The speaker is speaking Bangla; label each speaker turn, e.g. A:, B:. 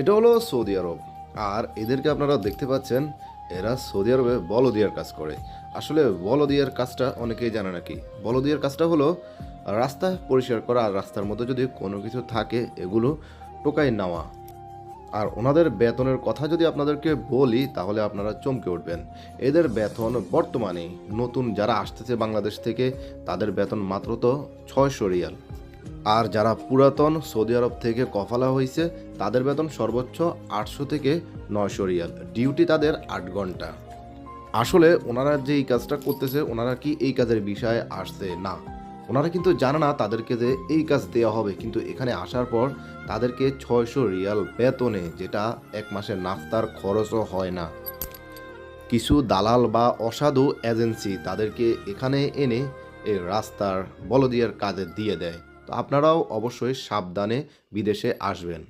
A: এটা হলো সৌদি আরব। আর এদেরকে আপনারা দেখতে পাচ্ছেন, এরা সৌদি আরবে বলদিয়ার কাজ করে। আসলে বলদিয়ার কাজটা অনেকেই জানে নাকি। বলদিয়ার কাজটা হলো রাস্তা পরিষ্কার করা, আর রাস্তার মধ্যে যদি কোনো কিছু থাকে এগুলো টোকাই নেওয়া। আর ওনাদের বেতনের কথা যদি আপনাদেরকে বলি তাহলে আপনারা চমকে উঠবেন। এদের বেতন বর্তমানে নতুন যারা আসতেছে বাংলাদেশ থেকে, তাদের বেতন মাত্র তো 600 রিয়াল। আর যারা পুরাতন সৌদি আরব থেকে কফালা হয়েছে, তাদের বেতন সর্বোচ্চ 800 থেকে 900 রিয়াল। ডিউটি তাদের 8 ঘন্টা। আসলে ওনারা যে এই কাজটা করতেছে, ওনারা কি এই কাজের বিষয়ে আসছে না, ওনারা কিন্তু জানে না তাদেরকে যে এই কাজ দেওয়া হবে। কিন্তু এখানে আসার পর তাদেরকে 600 রিয়াল বেতনে, যেটা এক মাসের নাস্তার খরচও হয় না। কিছু দালাল বা অসাধু এজেন্সি তাদেরকে এখানে এনে এই রাস্তার বলদিয়ার কাজে দিয়ে দেয়। তো আপনারাও অবশ্যই সাবধানে বিদেশে আসবেন।